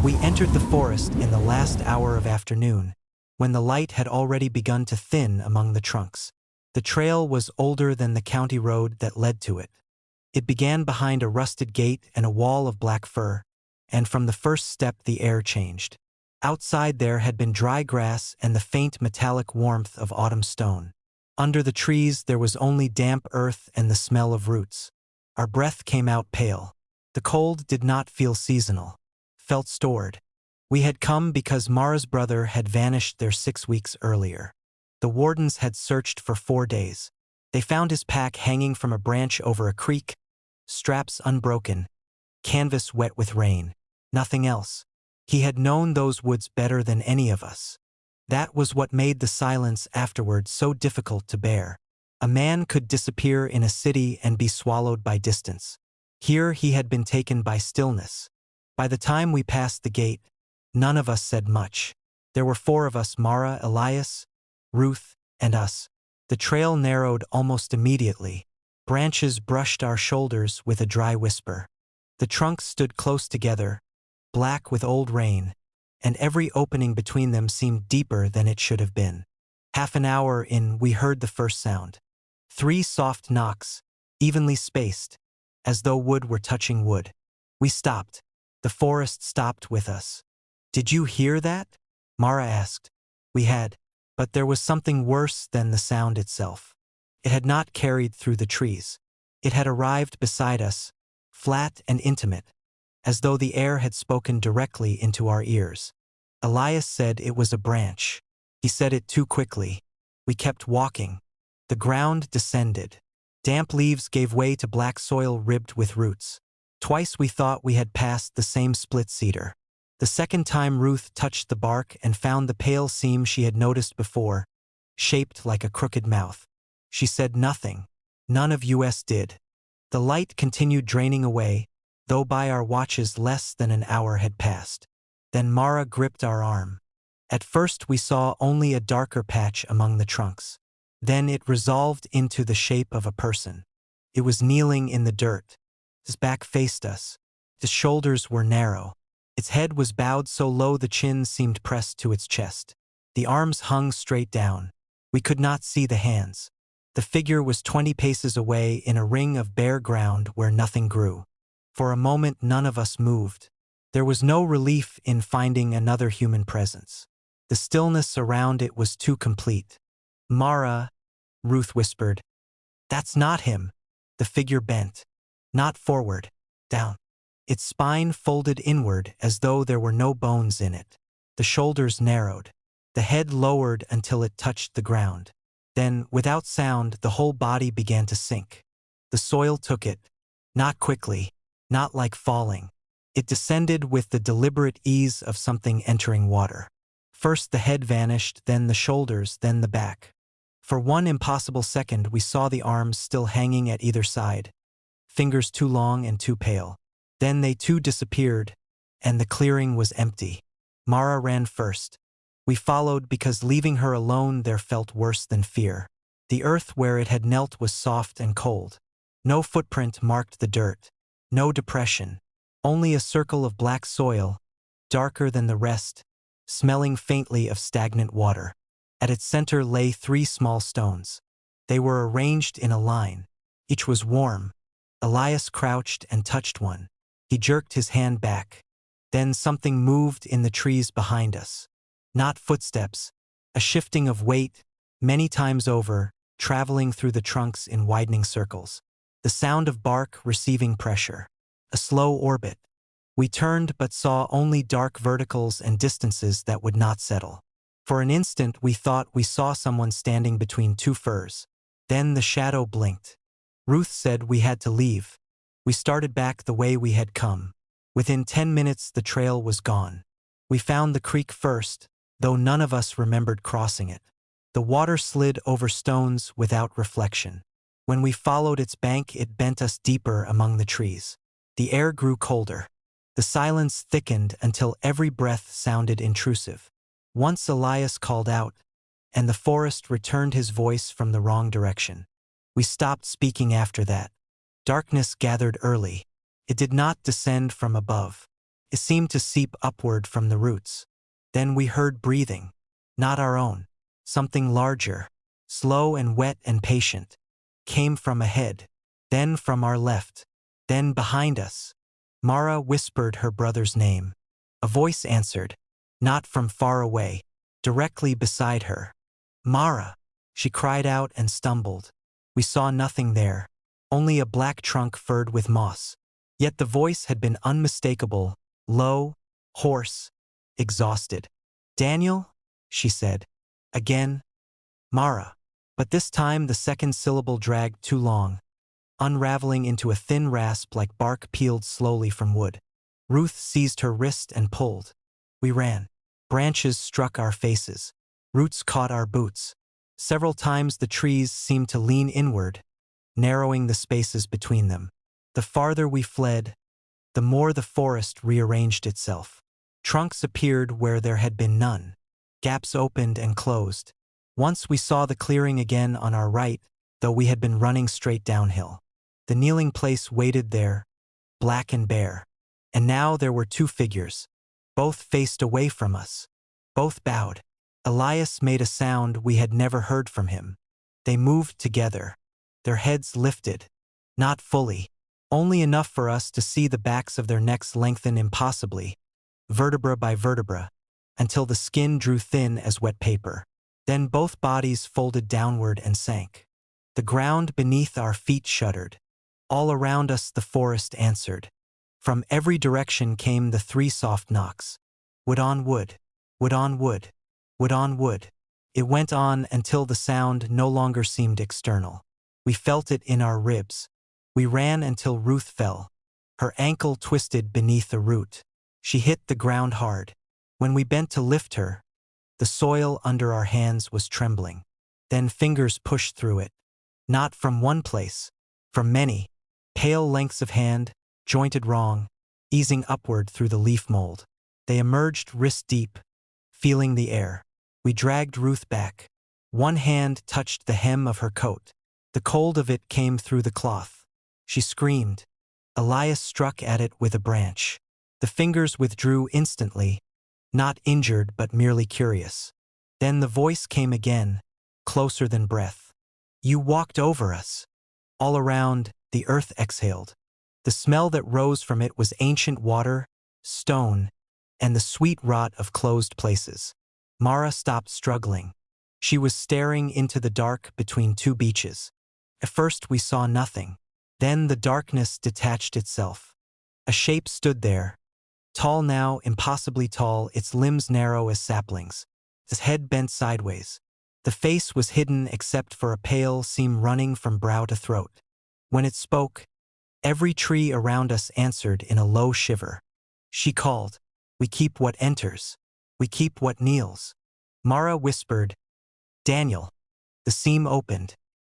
We entered the forest in the last hour of afternoon, when the light had already begun to thin among the trunks. The trail was older than the county road that led to it. It began behind a rusted gate and a wall of black fir, and from the first step the air changed. Outside there had been dry grass and the faint metallic warmth of autumn stone. Under the trees there was only damp earth and the smell of roots. Our breath came out pale. The cold did not feel seasonal, felt stored. We had come because Mara's brother had vanished there 6 weeks earlier. The wardens had searched for 4 days. They found his pack hanging from a branch over a creek, straps unbroken, canvas wet with rain. Nothing else. He had known those woods better than any of us. That was what made the silence afterward so difficult to bear. A man could disappear in a city and be swallowed by distance. Here he had been taken by stillness. By the time we passed the gate, none of us said much. There were 4 of us: Mara, Elias, Ruth, and us. The trail narrowed almost immediately. Branches brushed our shoulders with a dry whisper. The trunks stood close together, black with old rain, and every opening between them seemed deeper than it should have been. Half an hour in, we heard the first sound. 3 soft knocks, evenly spaced, as though wood were touching wood. We stopped. The forest stopped with us. "Did you hear that?" Mara asked. We had, but there was something worse than the sound itself. It had not carried through the trees. It had arrived beside us, flat and intimate, as though the air had spoken directly into our ears. Elias said it was a branch. He said it too quickly. We kept walking. The ground descended. Damp leaves gave way to black soil ribbed with roots. Twice we thought we had passed the same split cedar. The second time Ruth touched the bark and found the pale seam she had noticed before, shaped like a crooked mouth. She said nothing. None of us did. The light continued draining away, though by our watches less than an hour had passed. Then Mara gripped our arm. At first we saw only a darker patch among the trunks. Then it resolved into the shape of a person. It was kneeling in the dirt. His back faced us. His shoulders were narrow. Its head was bowed so low the chin seemed pressed to its chest. The arms hung straight down. We could not see the hands. The figure was 20 paces away in a ring of bare ground where nothing grew. For a moment none of us moved. There was no relief in finding another human presence. The stillness around it was too complete. "Mara," Ruth whispered. "That's not him." The figure bent. Not forward, down. Its spine folded inward as though there were no bones in it. The shoulders narrowed. The head lowered until it touched the ground. Then, without sound, the whole body began to sink. The soil took it. Not quickly, not like falling. It descended with the deliberate ease of something entering water. First the head vanished, then the shoulders, then the back. For one impossible second we saw the arms still hanging at either side, fingers too long and too pale. Then they too disappeared, and the clearing was empty. Mara ran first. We followed because leaving her alone there felt worse than fear. The earth where it had knelt was soft and cold. No footprint marked the dirt. No depression. Only a circle of black soil, darker than the rest, smelling faintly of stagnant water. At its center lay 3 small stones. They were arranged in a line. Each was warm. Elias crouched and touched one. He jerked his hand back. Then something moved in the trees behind us. Not footsteps, a shifting of weight, many times over, traveling through the trunks in widening circles. The sound of bark receiving pressure. A slow orbit. We turned but saw only dark verticals and distances that would not settle. For an instant we thought we saw someone standing between 2 firs. Then the shadow blinked. Ruth said we had to leave. We started back the way we had come. Within 10 minutes the trail was gone. We found the creek first, though none of us remembered crossing it. The water slid over stones without reflection. When we followed its bank it bent us deeper among the trees. The air grew colder. The silence thickened until every breath sounded intrusive. Once Elias called out, and the forest returned his voice from the wrong direction. We stopped speaking after that. Darkness gathered early. It did not descend from above. It seemed to seep upward from the roots. Then we heard breathing. Not our own. Something larger, slow and wet and patient, came from ahead, then from our left, then behind us. Mara whispered her brother's name. A voice answered, not from far away, directly beside her. Mara! She cried out and stumbled. We saw nothing there, only a black trunk furred with moss. Yet the voice had been unmistakable, low, hoarse, exhausted. Daniel? She said. Again. Mara. But this time the second syllable dragged too long, unraveling into a thin rasp like bark peeled slowly from wood. Ruth seized her wrist and pulled. We ran. Branches struck our faces. Roots caught our boots. Several times the trees seemed to lean inward, narrowing the spaces between them. The farther we fled, the more the forest rearranged itself. Trunks appeared where there had been none. Gaps opened and closed. Once we saw the clearing again on our right, though we had been running straight downhill. The kneeling place waited there, black and bare. And now there were two figures. Both faced away from us. Both bowed. Elias made a sound we had never heard from him. They moved together, their heads lifted. Not fully. Only enough for us to see the backs of their necks lengthen impossibly, vertebra by vertebra, until the skin drew thin as wet paper. Then both bodies folded downward and sank. The ground beneath our feet shuddered. All around us the forest answered. From every direction came the three soft knocks. Wood on wood. Wood on wood. Wood on wood. It went on until the sound no longer seemed external. We felt it in our ribs. We ran until Ruth fell. Her ankle twisted beneath a root. She hit the ground hard. When we bent to lift her, the soil under our hands was trembling. Then fingers pushed through it. Not from one place, from many. Pale lengths of hand, jointed wrong, easing upward through the leaf mold. They emerged wrist deep, feeling the air. We dragged Ruth back. One hand touched the hem of her coat. The cold of it came through the cloth. She screamed. Elias struck at it with a branch. The fingers withdrew instantly, not injured but merely curious. Then the voice came again, closer than breath. You walked over us. All around, the earth exhaled. The smell that rose from it was ancient water, stone, and the sweet rot of closed places. Mara stopped struggling. She was staring into the dark between two beaches. At first we saw nothing. Then the darkness detached itself. A shape stood there, tall now, impossibly tall, its limbs narrow as saplings, its head bent sideways. The face was hidden except for a pale seam running from brow to throat. When it spoke, every tree around us answered in a low shiver. She called, "We keep what enters. We keep what kneels." Mara whispered, "Daniel." The seam opened.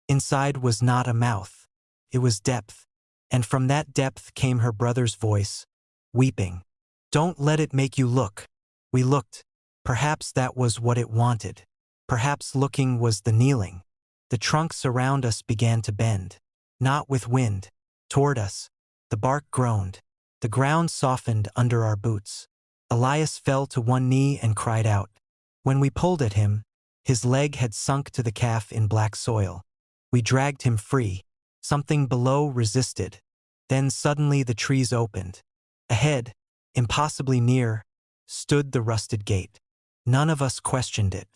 Inside was not a mouth. It was depth. And from that depth came her brother's voice, weeping. "Don't let it make you look." We looked. Perhaps that was what it wanted. Perhaps looking was the kneeling. The trunks around us began to bend. Not with wind. Toward us. The bark groaned. The ground softened under our boots. Elias fell to one knee and cried out. When we pulled at him, his leg had sunk to the calf in black soil. We dragged him free. Something below resisted. Then suddenly the trees opened. Ahead, impossibly near, stood the rusted gate. None of us questioned it.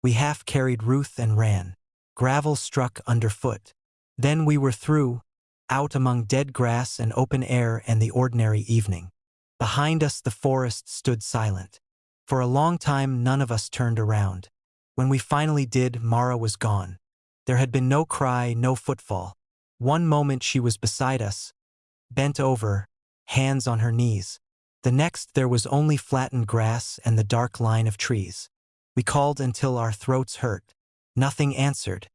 We half carried Ruth and ran. Gravel struck underfoot. Then we were through, out among dead grass and open air and the ordinary evening. Behind us the forest stood silent. For a long time none of us turned around. When we finally did, Mara was gone. There had been no cry, no footfall. One moment she was beside us, bent over, hands on her knees. The next there was only flattened grass and the dark line of trees. We called until our throats hurt. Nothing answered.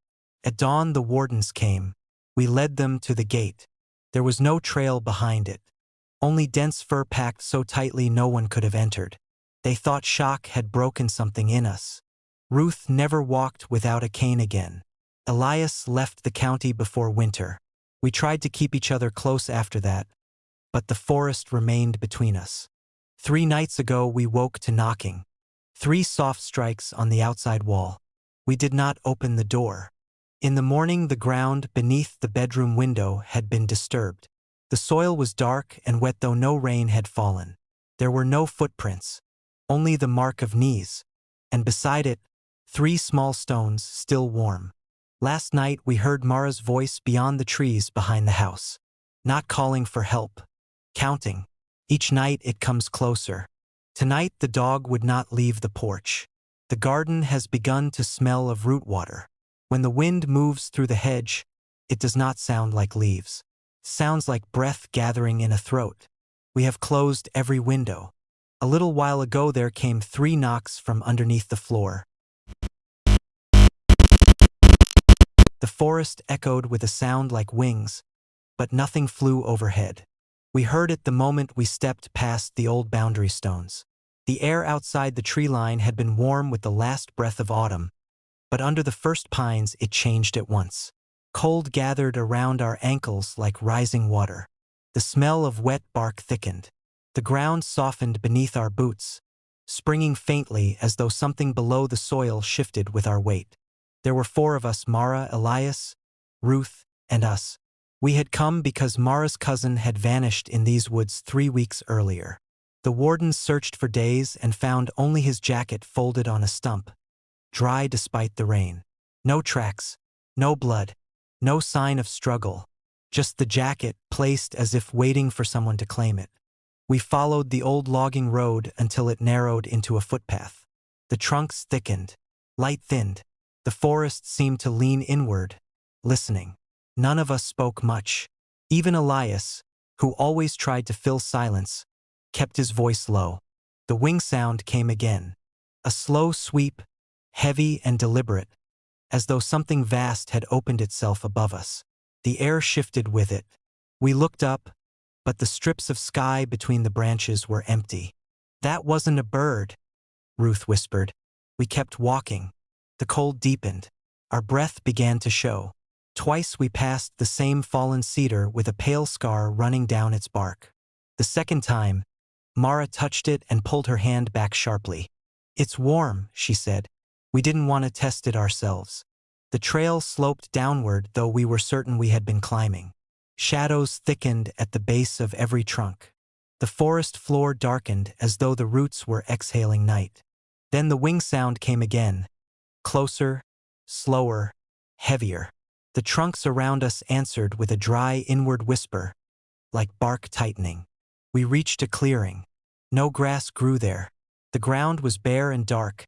At dawn the wardens came. We led them to the gate. There was no trail behind it. Only dense fur packed so tightly no one could have entered. They thought shock had broken something in us. Ruth never walked without a cane again. Elias left the county before winter. We tried to keep each other close after that, but the forest remained between us. 3 nights ago we woke to knocking. 3 soft strikes on the outside wall. We did not open the door. In the morning the ground beneath the bedroom window had been disturbed. The soil was dark and wet though no rain had fallen. There were no footprints, only the mark of knees, and beside it, 3 small stones still warm. Last night we heard Mara's voice beyond the trees behind the house. Not calling for help. Counting. Each night it comes closer. Tonight the dog would not leave the porch. The garden has begun to smell of root water. When the wind moves through the hedge, it does not sound like leaves. It sounds like breath gathering in a throat. We have closed every window. A little while ago there came 3 knocks from underneath the floor. The forest echoed with a sound like wings, but nothing flew overhead. We heard it the moment we stepped past the old boundary stones. The air outside the tree line had been warm with the last breath of autumn, but under the first pines it changed at once. Cold gathered around our ankles like rising water. The smell of wet bark thickened. The ground softened beneath our boots, springing faintly as though something below the soil shifted with our weight. There were 4 of us, Mara, Elias, Ruth, and us. We had come because Mara's cousin had vanished in these woods 3 weeks earlier. The wardens searched for days and found only his jacket folded on a stump, dry despite the rain. No tracks, no blood, no sign of struggle, just the jacket placed as if waiting for someone to claim it. We followed the old logging road until it narrowed into a footpath. The trunks thickened, light thinned. The forest seemed to lean inward, listening. None of us spoke much. Even Elias, who always tried to fill silence, kept his voice low. The wing sound came again. A slow sweep, heavy and deliberate, as though something vast had opened itself above us. The air shifted with it. We looked up, but the strips of sky between the branches were empty. "That wasn't a bird," Ruth whispered. We kept walking. The cold deepened. Our breath began to show. Twice we passed the same fallen cedar with a pale scar running down its bark. The second time, Mara touched it and pulled her hand back sharply. "It's warm," she said. We didn't want to test it ourselves. The trail sloped downward, though we were certain we had been climbing. Shadows thickened at the base of every trunk. The forest floor darkened as though the roots were exhaling night. Then the wing sound came again. Closer, slower, heavier. The trunks around us answered with a dry inward whisper, like bark tightening. We reached a clearing. No grass grew there. The ground was bare and dark,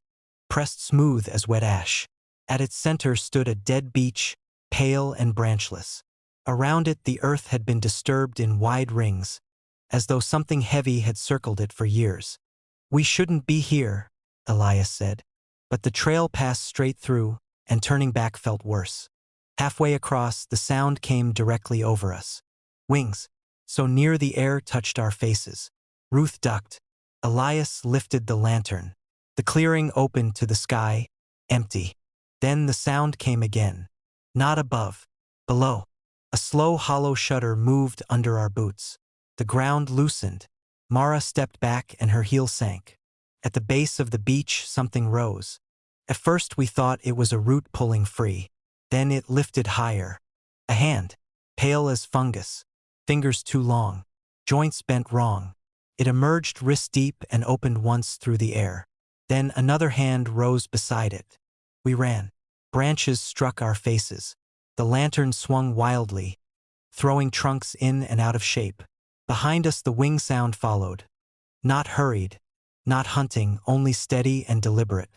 pressed smooth as wet ash. At its center stood a dead beech, pale and branchless. Around it the earth had been disturbed in wide rings, as though something heavy had circled it for years. "We shouldn't be here," Elias said. But the trail passed straight through, and turning back felt worse. Halfway across, the sound came directly over us. Wings, so near the air touched our faces. Ruth ducked. Elias lifted the lantern. The clearing opened to the sky, empty. Then the sound came again. Not above, below. A slow hollow shudder moved under our boots. The ground loosened. Mara stepped back and her heel sank. At the base of the beech something rose. At first we thought it was a root pulling free. Then it lifted higher. A hand, pale as fungus, fingers too long, joints bent wrong. It emerged wrist deep and opened once through the air. Then another hand rose beside it. We ran. Branches struck our faces. The lantern swung wildly, throwing trunks in and out of shape. Behind us the wing sound followed. Not hurried, not hunting, only steady and deliberate.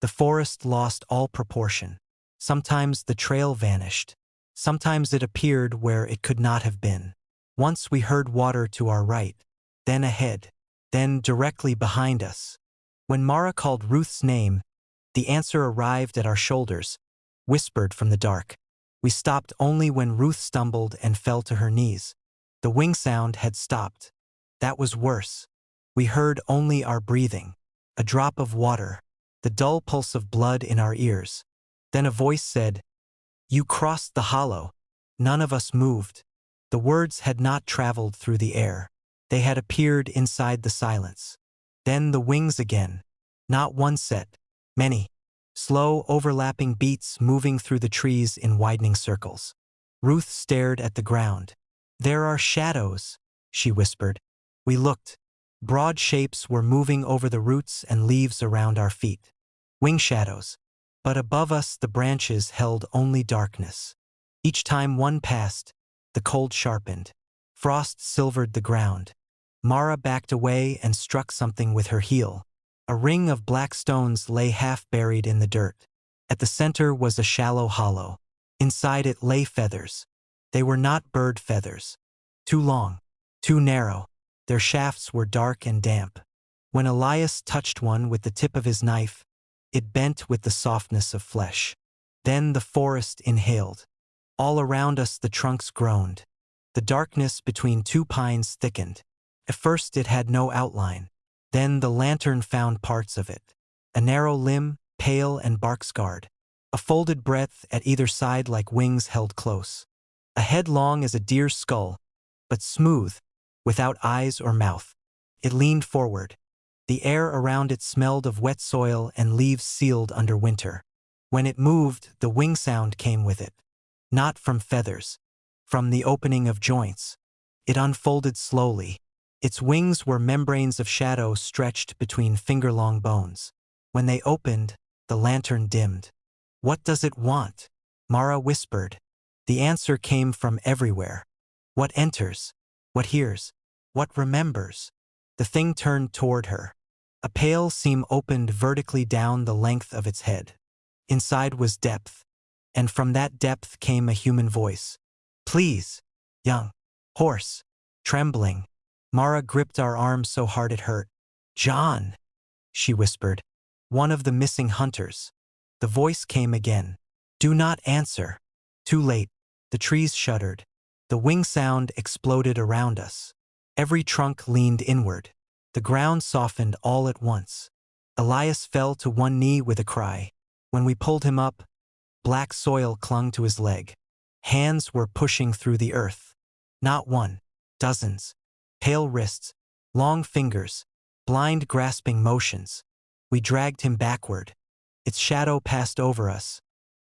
The forest lost all proportion. Sometimes the trail vanished. Sometimes it appeared where it could not have been. Once we heard water to our right, then ahead, then directly behind us. When Mara called Ruth's name, the answer arrived at our shoulders, whispered from the dark. We stopped only when Ruth stumbled and fell to her knees. The wing sound had stopped. That was worse. We heard only our breathing, a drop of water, the dull pulse of blood in our ears. Then a voice said, "You crossed the hollow." None of us moved. The words had not traveled through the air. They had appeared inside the silence. Then the wings again. Not one set, many. Slow, overlapping beats moving through the trees in widening circles. Ruth stared at the ground. "There are shadows," she whispered. We looked. Broad shapes were moving over the roots and leaves around our feet. Wing shadows. But above us the branches held only darkness. Each time one passed, the cold sharpened. Frost silvered the ground. Mara backed away and struck something with her heel. A ring of black stones lay half buried in the dirt. At the center was a shallow hollow. Inside it lay feathers. They were not bird feathers. Too long, too narrow. Their shafts were dark and damp. When Elias touched one with the tip of his knife, it bent with the softness of flesh. Then the forest inhaled. All around us the trunks groaned. The darkness between two pines thickened. At first it had no outline. Then the lantern found parts of it. A narrow limb, pale and bark-scarred. A folded breadth at either side like wings held close. A head long as a deer's skull, but smooth, without eyes or mouth. It leaned forward. The air around it smelled of wet soil and leaves sealed under winter. When it moved, the wing sound came with it. Not from feathers. From the opening of joints. It unfolded slowly. Its wings were membranes of shadow stretched between finger-long bones. When they opened, the lantern dimmed. "What does it want?" Mara whispered. The answer came from everywhere. What enters? What hears? What remembers? The thing turned toward her. A pale seam opened vertically down the length of its head. Inside was depth, and from that depth came a human voice. "Please, young." Hoarse, trembling. Mara gripped our arms so hard it hurt. "John," she whispered. "One of the missing hunters." The voice came again. "Do not answer." Too late. The trees shuddered. The wing sound exploded around us. Every trunk leaned inward. The ground softened all at once. Elias fell to one knee with a cry. When we pulled him up, black soil clung to his leg. Hands were pushing through the earth. Not one, dozens. Pale wrists, long fingers, blind grasping motions. We dragged him backward. Its shadow passed over us,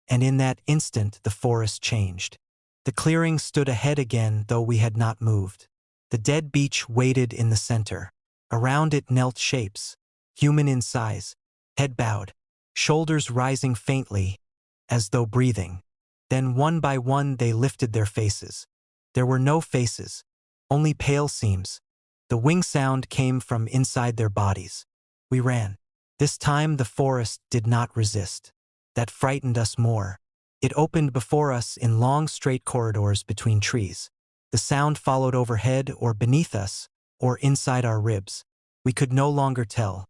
and in that instant the forest changed. The clearing stood ahead again, though we had not moved. The dead beech waited in the center. Around it knelt shapes, human in size, head bowed, shoulders rising faintly, as though breathing. Then one by one they lifted their faces. There were no faces, only pale seams. The wing sound came from inside their bodies. We ran. This time the forest did not resist. That frightened us more. It opened before us in long straight corridors between trees. The sound followed overhead or beneath us, or inside our ribs. We could no longer tell.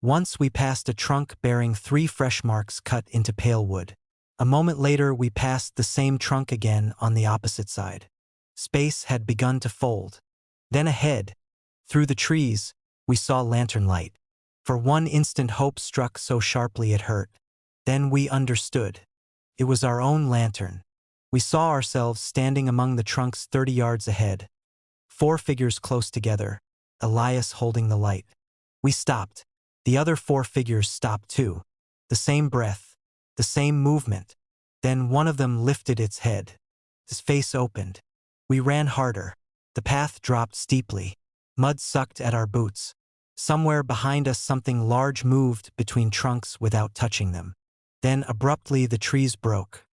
Once we passed a trunk bearing 3 fresh marks cut into pale wood. A moment later we passed the same trunk again on the opposite side. Space had begun to fold. Then ahead, through the trees, we saw lantern light. For one instant hope struck so sharply it hurt. Then we understood. It was our own lantern. We saw ourselves standing among the trunks 30 yards ahead. 4 figures close together, Elias holding the light. We stopped. The other 4 figures stopped too. The same breath, the same movement. Then one of them lifted its head. His face opened. We ran harder. The path dropped steeply. Mud sucked at our boots. Somewhere behind us something large moved between trunks without touching them. Then abruptly the trees broke.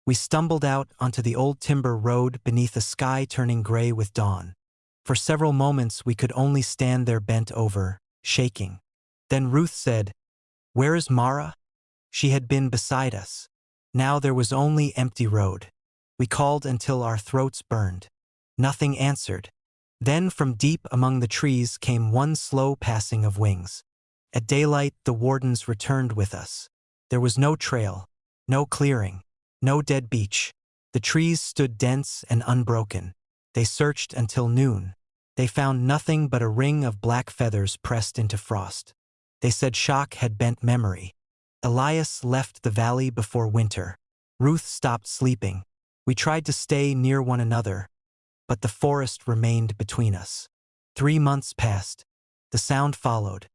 We stumbled out onto the old timber road beneath a sky turning gray with dawn. For several moments we could only stand there bent over, shaking. Then Ruth said, "Where is Mara?" She had been beside us. Now there was only empty road. We called until our throats burned. Nothing answered. Then from deep among the trees came one slow passing of wings. At daylight the wardens returned with us. There was no trail, no clearing, no dead beech. The trees stood dense and unbroken. They searched until noon. They found nothing but a ring of black feathers pressed into frost. They said shock had bent memory. Elias left the valley before winter. Ruth stopped sleeping. We tried to stay near one another, but the forest remained between us. 3 months passed. The sound followed,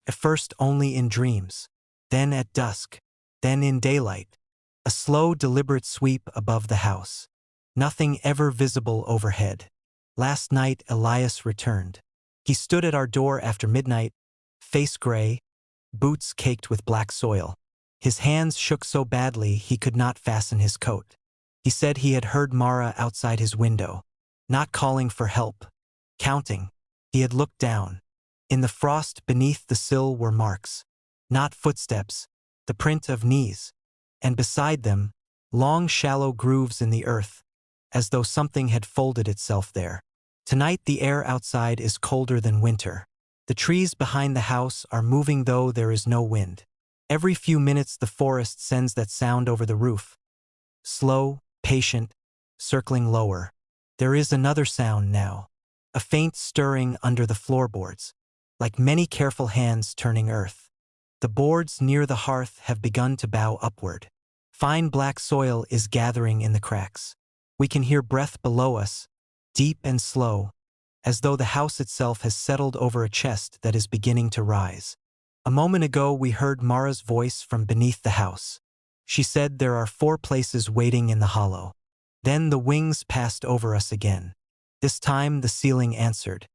at first only in dreams, then at dusk, then in daylight. A slow, deliberate sweep above the house. Nothing ever visible overhead. Last night Elias returned. He stood at our door after midnight, face gray, boots caked with black soil. His hands shook so badly he could not fasten his coat. He said he had heard Mara outside his window, not calling for help, counting. He had looked down. In the frost beneath the sill were marks, not footsteps, the print of knees, and beside them, long shallow grooves in the earth, as though something had folded itself there. Tonight the air outside is colder than winter. The trees behind the house are moving though there is no wind. Every few minutes the forest sends that sound over the roof. Slow, patient, circling lower. There is another sound now. A faint stirring under the floorboards, like many careful hands turning earth. The boards near the hearth have begun to bow upward. Fine black soil is gathering in the cracks. We can hear breath below us, deep and slow, as though the house itself has settled over a chest that is beginning to rise. A moment ago we heard Mara's voice from beneath the house. She said there are 4 places waiting in the hollow. Then the wings passed over us again. This time the ceiling answered.